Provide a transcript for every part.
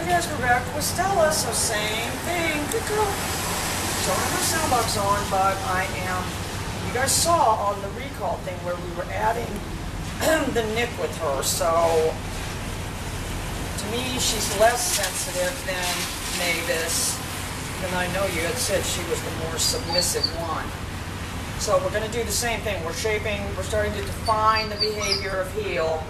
guys, we're back with Stella, so same thing. Good girl. Don't have my sound box on, but you guys saw on the recall thing where we were adding the nick with her, so to me she's less sensitive than Mavis, even though I know you had said she was the more submissive one. So we're going to do the same thing. We're starting to define the behavior of heel.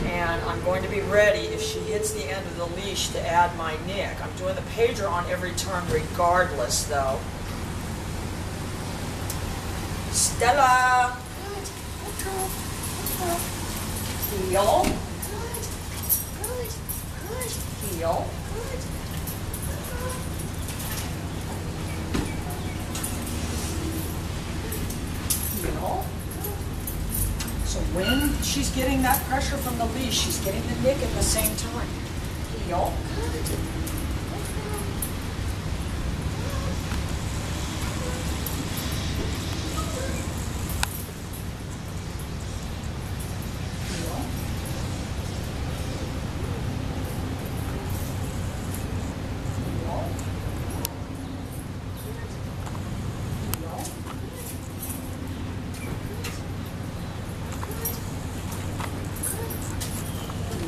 And I'm going to be ready if she hits the end of the leash to add my nick. I'm doing the pager on every turn regardless, though. Stella. Good. Good girl. Good girl. Heel. Good. Good. Good. Heel. Good. Heel. So when she's getting that pressure from the leash, she's getting the nick at the same time. Heel. Good. Heel.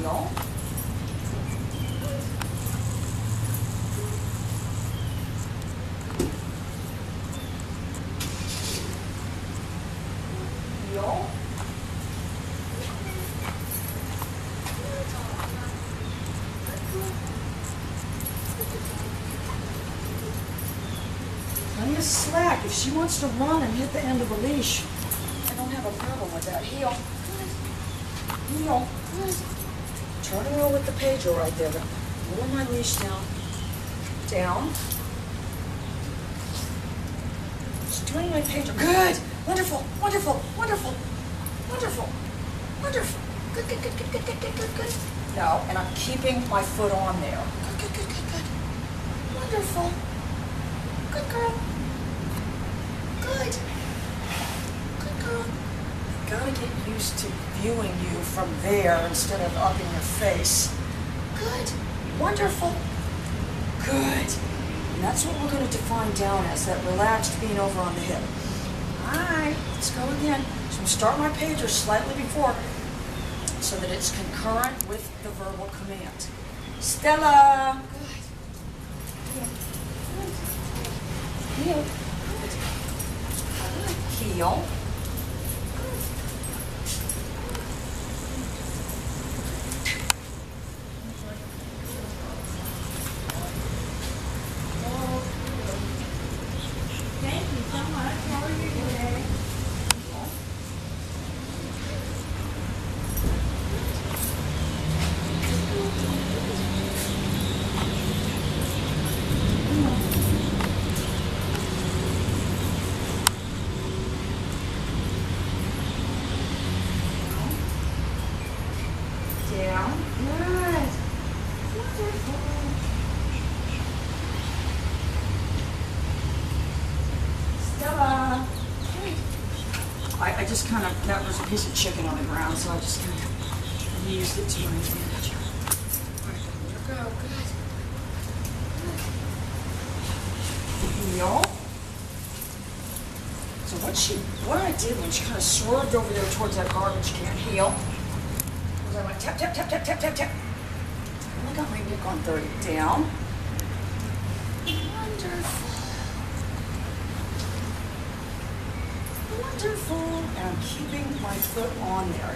Heel. Heel. Plenty of slack. If she wants to run and hit the end of the leash, I don't have a problem with that. Heel. Heel. Turn her with the pager right there. Lower my leash down. Down. Just doing my pager. Good. Wonderful. Wonderful. Wonderful. Wonderful. Wonderful. Good, good, good, good, good, good, good, good, good. No, and I'm keeping my foot on there. Good, good, good, good, good. Wonderful. Good girl. Good. Good girl. Gotta get used to viewing you from there instead of up in your face. Good. Wonderful. Good. And that's what we're going to define down as, that relaxed being over on the hip. All right, let's go again. So I'm start my pager slightly before so that it's concurrent with the verbal command. Stella. Good. Heel. Good. Heel. Down. Good. Wonderful. Stella. I just kind of, that was a piece of chicken on the ground, so I just kind of used it to my advantage. All right, there we go. Good. Heel. So what I did when she kind of swerved over there towards that garbage can, heel. I went tap, tap, tap, tap, tap, tap, tap. And I got my nick on 30. Down. Wonderful. Wonderful. And I'm keeping my foot on there.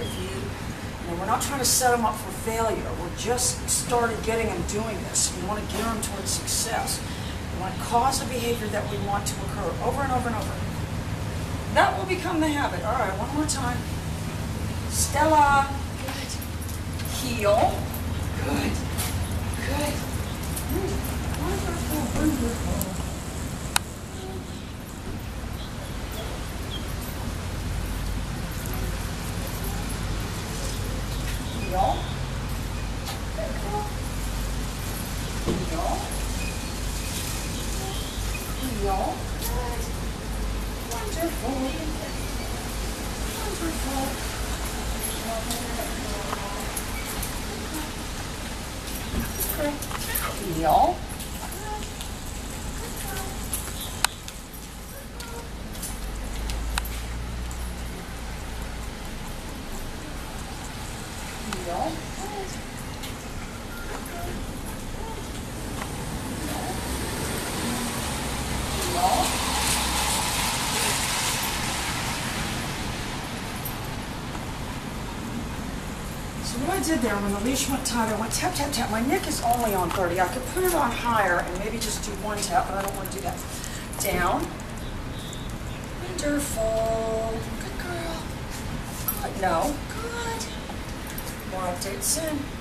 We're not trying to set them up for failure. We're just started getting them doing this. We want to gear them towards success. We want to cause the behavior that we want to occur over and over and over. That will become the habit. All right, one more time. Stella. Heel. Good. Good. Wonderful. Wonderful. Heel. Heel. Heel. Good. Wonderful. Wonderful. Okay. Heel. Heel. So what I did there, when the leash went tight, I went tap, tap, tap. My neck is only on 30. I could put it on higher and maybe just do one tap, but I don't want to do that. Down. Wonderful. Good girl. Good. No. Good. More updates in.